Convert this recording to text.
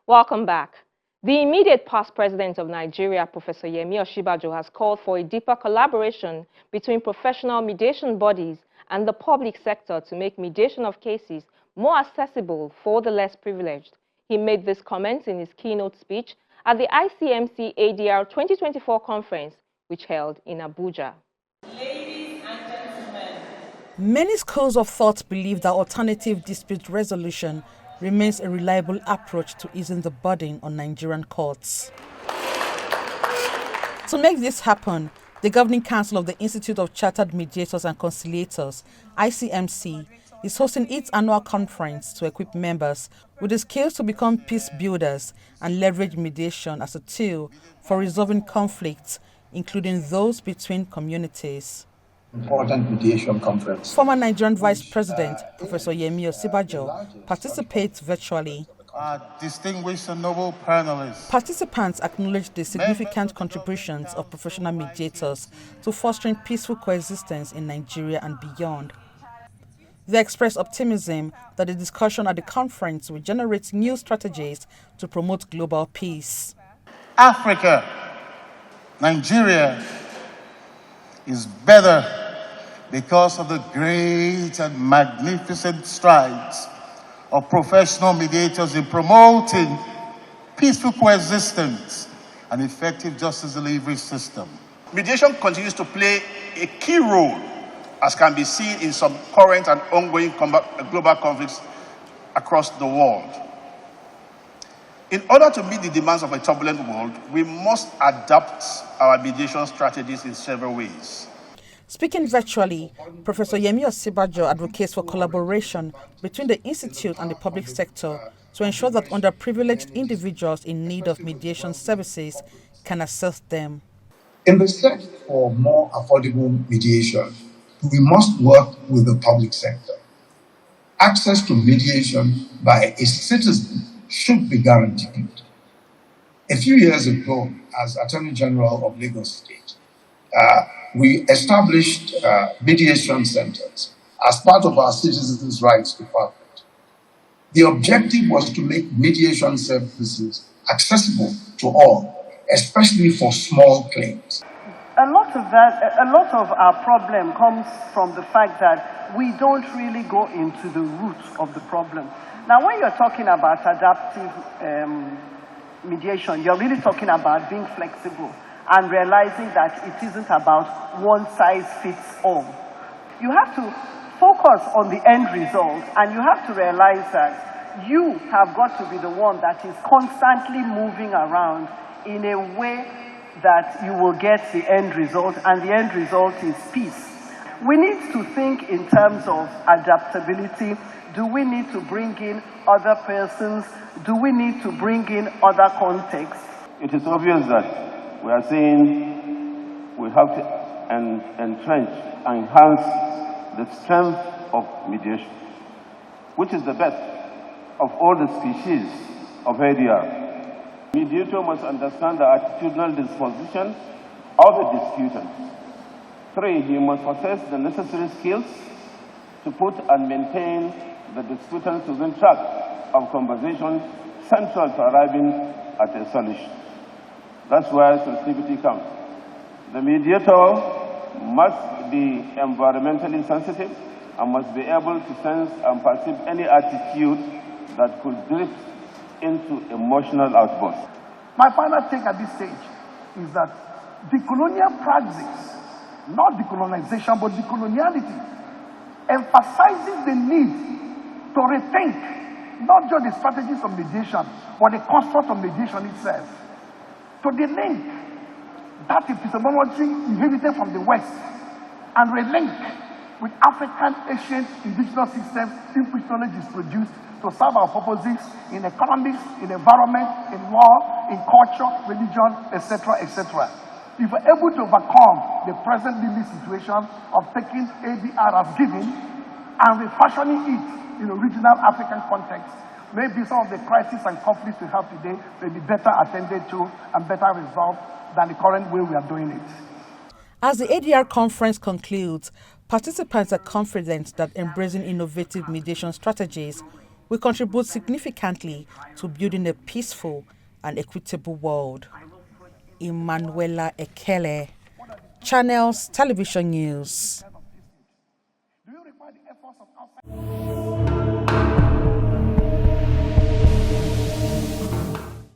Welcome back. The immediate past president of Nigeria, Professor Yemi Osinbajo, has called for a deeper collaboration between professional mediation bodies and the public sector to make mediation of cases more accessible for the less privileged. He made this comment in his keynote speech at the ICMC ADR 2024 conference, which held in Abuja. Ladies and gentlemen, many schools of thought believe that alternative dispute resolution remains a reliable approach to easing the burden on Nigerian courts. To make this happen, the Governing Council of the Institute of Chartered Mediators and Conciliators, ICMC, is hosting its annual conference to equip members with the skills to become peace builders and leverage mediation as a tool for resolving conflicts, including those between communities. Important mediation conference. Former Nigerian Vice President Professor Yemi Osinbajo participates virtually. Distinguished and noble panelists. Participants acknowledge the significant contributions of professional mediators to fostering peaceful coexistence in Nigeria and beyond. They express optimism that the discussion at the conference will generate new strategies to promote global peace. Africa, Nigeria is better because of the great and magnificent strides of professional mediators in promoting peaceful coexistence and effective justice delivery system. Mediation continues to play a key role, as can be seen in some current and ongoing global conflicts across the world. In order to meet the demands of a turbulent world, we must adapt our mediation strategies in several ways. Speaking virtually, Professor Yemi Osinbajo advocates for collaboration between the Institute and the public sector to ensure that underprivileged individuals in need of mediation services can access them. In the search for more affordable mediation, we must work with the public sector. Access to mediation by a citizen should be guaranteed. A few years ago, as Attorney General of Lagos State, we established mediation centers as part of our Citizens' Rights Department. The objective was to make mediation services accessible to all, especially for small claims. a lot of our problem comes from the fact that we don't really go into the root of the problem. Now, when you're talking about adaptive mediation, you're really talking about being flexible and realizing that it isn't about one size fits all. You have to focus on the end result, and you have to realize that you have got to be the one that is constantly moving around in a way that you will get the end result, and the end result is peace. We need to think in terms of adaptability. Do we need to bring in other persons? Do we need to bring in other contexts? It is obvious that we are saying we have to entrench, enhance the strength of mediation, which is the best of all the species of ADR. Mediator must understand the attitudinal disposition of the disputant. 3, he must possess the necessary skills to put and maintain the disputants within track of conversation central to arriving at a solution. That's where sensitivity comes. The mediator must be environmentally sensitive and must be able to sense and perceive any attitude that could drift into emotional outbursts. My final take at this stage is that decolonial praxis, not decolonization, but decoloniality, emphasizes the need to rethink not just the strategies of mediation, but the construct of mediation itself. To delink that epistemology inherited from the West and relink with African ancient indigenous systems in which knowledge is produced to serve our purposes in economics, in environment, in law, in culture, religion, etc., etc. If we're able to overcome the present limit situation of taking ADR as given and refashioning it in a regional African context, maybe some of the crises and conflicts we have today will be better attended to and better resolved than the current way we are doing it. As the ADR conference concludes, participants are confident that embracing innovative mediation strategies will contribute significantly to building a peaceful and equitable world. Emanuela Ekele, Channels Television News. Do you require the efforts of outside?